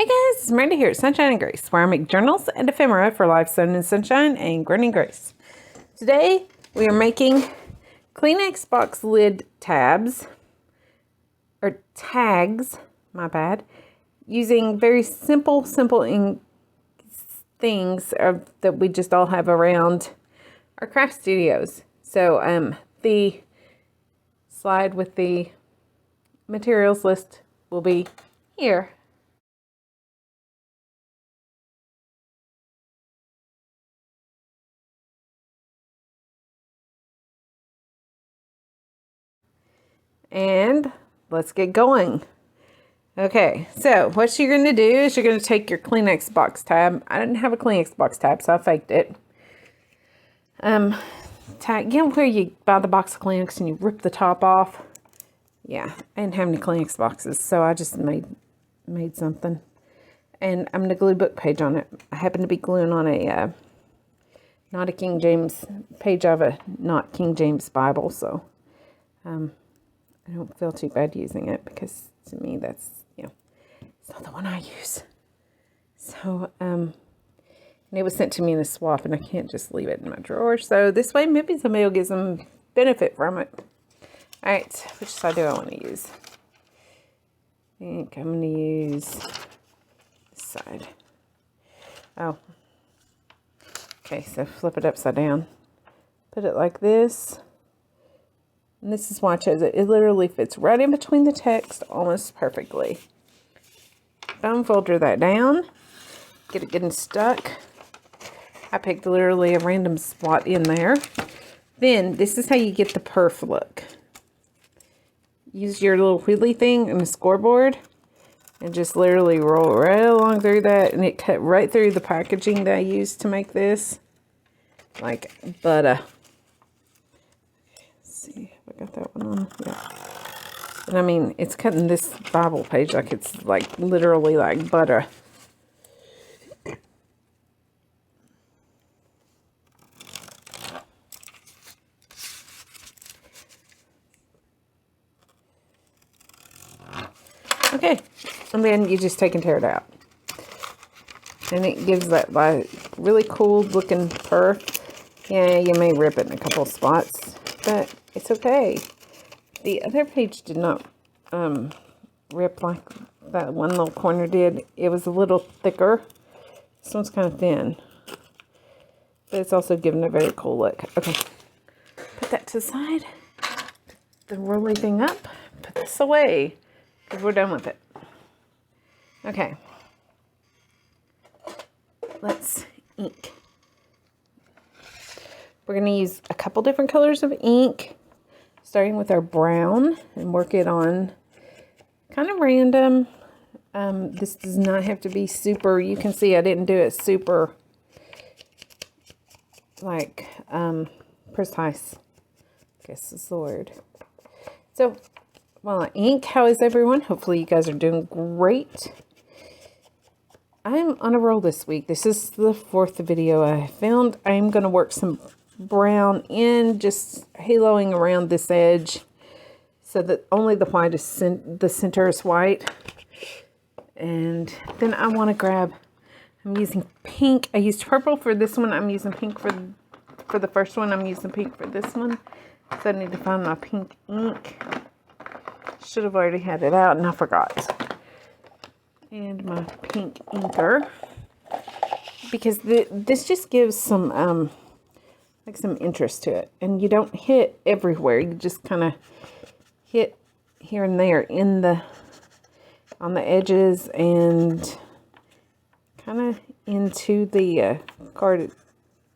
Hey guys, it's Miranda here at Sunshine and Grace, where I make journals and ephemera for life sewn in sunshine and grown in grace. Today, we are making Kleenex box lid tabs, or tags, my bad, using very simple things that we just all have around our craft studios. So, the slide with the materials list will be here. And let's get going. Okay, so what you're going to do is you're going to take your Kleenex box tab. I didn't have a Kleenex box tab, so I faked it. You know where you buy the box of Kleenex and you rip the top off? Yeah, I didn't have any Kleenex boxes, so I just made something. And I'm going to glue book page on it. I happen to be gluing on a, not a King James, page of a not King James Bible, so I don't feel too bad using it because to me that's, it's not the one I use. So, and it was sent to me in a swap and I can't just leave it in my drawer. So this way maybe somebody will get some benefit from it. All right, which side do I want to use? I think I'm going to use this side. Oh. Okay, so flip it upside down. Put it like this. And this is why I chose it. It literally fits right in between the text almost perfectly. Bone folder that down. Get it getting stuck. I picked literally a random spot in there. Then, this is how you get the perf look. Use your little wheelie thing and the scoreboard. And just literally roll right along through that. And it cut right through the packaging that I used to make this. Like butter. See if I got that one on. Yeah. And I mean, it's cutting this Bible page like it's like literally like butter. Okay, and then you just take and tear it out. And it gives that like really cool looking perf. Yeah, you may rip it in a couple spots, but it's okay. The other page did not rip like that one little corner did. It was a little thicker. This one's kind of thin. But it's also giving a very cool look. Okay. Put that to the side. Put the rolly thing up. Put this away. Because we're done with it. Okay. Let's ink. We're going to use a couple different colors of ink. Starting with our brown and work it on kind of random. This does not have to be super, you can see I didn't do it super like precise, I guess is the word. So while I ink, how is everyone? Hopefully you guys are doing great. I'm on a roll this week. This is the 4th video I filmed. I'm going to work some brown in, just haloing around this edge so that only the white is the center is white. And then I want to grab, I'm using pink. I used purple for this one. I'm using pink for the first one. I'm using pink for this one. So I need to find my pink ink. Should have already had it out and I forgot. And my pink inker, because this just gives some like some interest to it, and you don't hit everywhere. You just kind of hit here and there on the edges and kind of into the card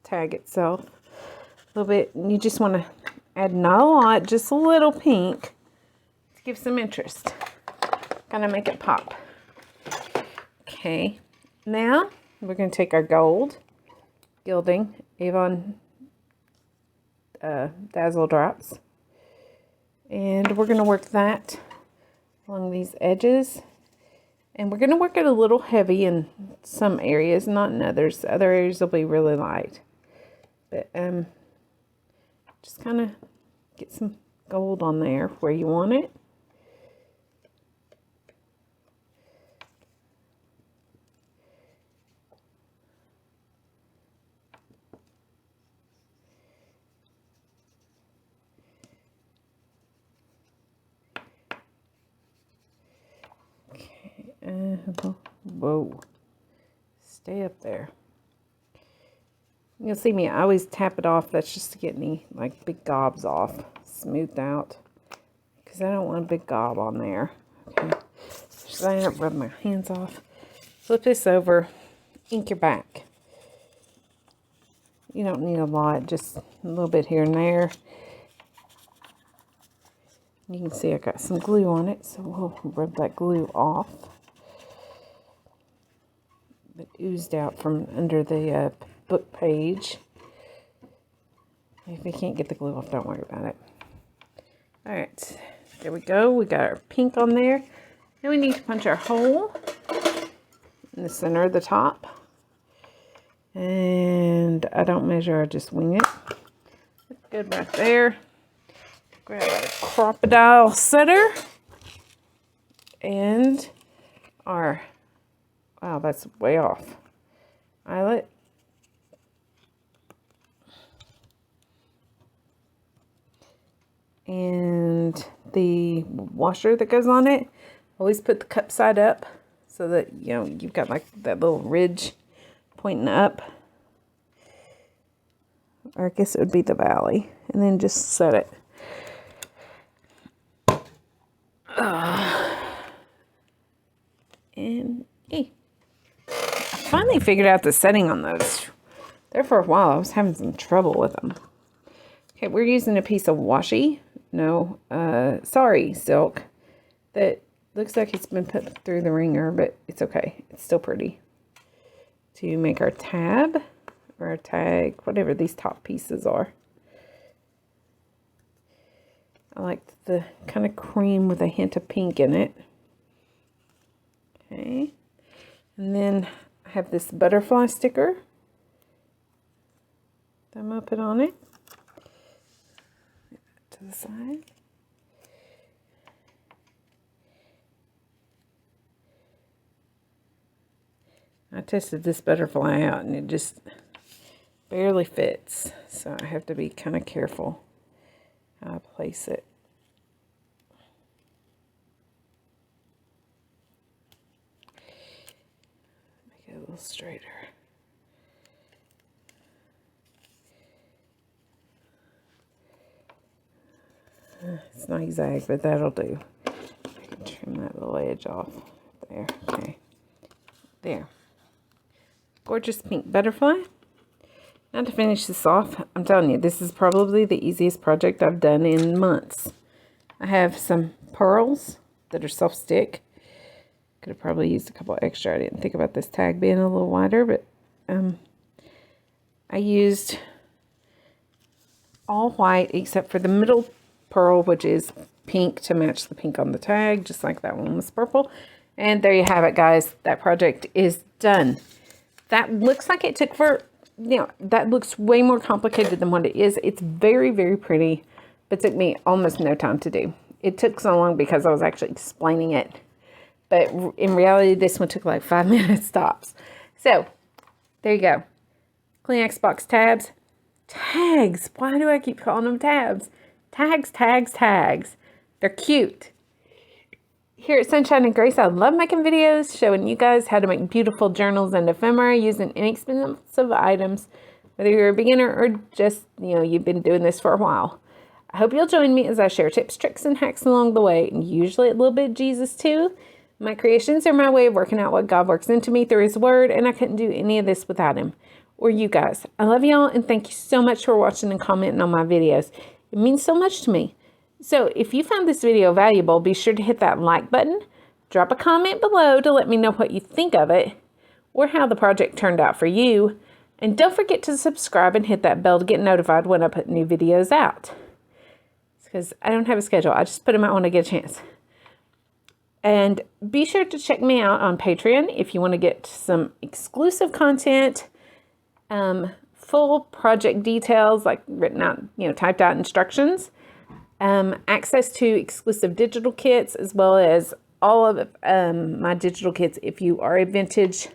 tag itself a little bit. And you just want to add not a lot, just a little pink to give some interest, kind of make it pop. Okay, now we're going to take our gold gilding Avon Dazzle Drops, and we're going to work that along these edges, and we're going to work it a little heavy in some areas, not in others. Other areas will be really light, but just kind of get some gold on there where you want it. Whoa. Stay up there. You'll see me, I always tap it off. That's just to get any, like, big gobs off. Smoothed out. Because I don't want a big gob on there. Okay. So I end up rubbing my hands off. Flip this over. Ink your back. You don't need a lot. Just a little bit here and there. You can see I got some glue on it. So we'll rub that glue off. It oozed out from under the book page. If you can't get the glue off, don't worry about it. Alright, there we go. We got our pink on there. Now we need to punch our hole in the center of the top. And I don't measure, I just wing it. That's good right there. Grab our crocodile setter. And our, wow, that's way off. Eyelet. And the washer that goes on it, always put the cup side up so that, you know, you've got like that little ridge pointing up. Or I guess it would be the valley. And then just set it. And hey, I finally figured out the setting on those. There for a while I was having some trouble with them. Okay, we're using a piece of washi. No, sorry, silk. That looks like it's been put through the wringer, but it's okay. It's still pretty. To make our tab or our tag, whatever these top pieces are. I like the kind of cream with a hint of pink in it. Okay. And then I have this butterfly sticker. I'm going to put on it. To the side. I tested this butterfly out and it just barely fits. So I have to be kind of careful how I place it. Make it a little straighter. It's not exact, but that'll do. I can trim that little edge off. There, okay. There. Gorgeous pink butterfly. Now to finish this off, I'm telling you, this is probably the easiest project I've done in months. I have some pearls that are self-stick. Could have probably used a couple extra. I didn't think about this tag being a little wider, but I used all white except for the middle pearl, which is pink to match the pink on the tag, just like that one was purple. And there you have it, guys. That project is done. That looks like it took for, you know, that looks way more complicated than what it is. It's very, very pretty, but it took me almost no time to do. It took so long because I was actually explaining it. But in reality, this one took like 5 minutes tops. So, there you go. Kleenex box tabs. Tags. Why do I keep calling them tabs? Tags, tags, tags. They're cute. Here at Sunshine and Grace, I love making videos showing you guys how to make beautiful journals and ephemera using inexpensive items, whether you're a beginner or just, you know, you've been doing this for a while. I hope you'll join me as I share tips, tricks, and hacks along the way, and usually a little bit of Jesus too. My creations are my way of working out what God works into me through His Word, and I couldn't do any of this without Him or you guys. I love y'all, and thank you so much for watching and commenting on my videos. It means so much to me. So if you found this video valuable, be sure to hit that like button, drop a comment below to let me know what you think of it, or how the project turned out for you, and don't forget to subscribe and hit that bell to get notified when I put new videos out. Because I don't have a schedule, I just put them out when I get a chance. And be sure to check me out on Patreon if you want to get some exclusive content, full project details, like written out, you know, typed out instructions, access to exclusive digital kits, as well as all of my digital kits if you are a vintage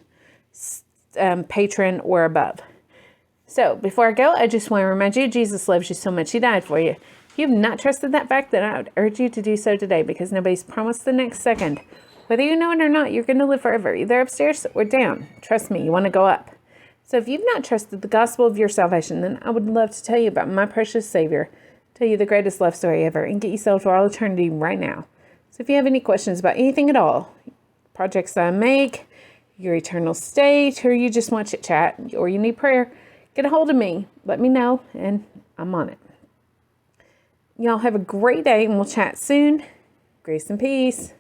patron or above. So before I go, I just want to remind you, Jesus loves you so much, He died for you. If you have not trusted that fact, then I would urge you to do so today, because nobody's promised the next second Whether you know it or not, you're going to live forever, either upstairs or down. Trust me, you want to go up. So if you've not trusted the gospel of your salvation, then I would love to tell you about my precious Savior, tell you the greatest love story ever, and get you saved for all eternity right now. So if you have any questions about anything at all, projects that I make, your eternal state, or you just want to chat, or you need prayer, get a hold of me. Let me know, and I'm on it. Y'all have a great day, and we'll chat soon. Grace and peace.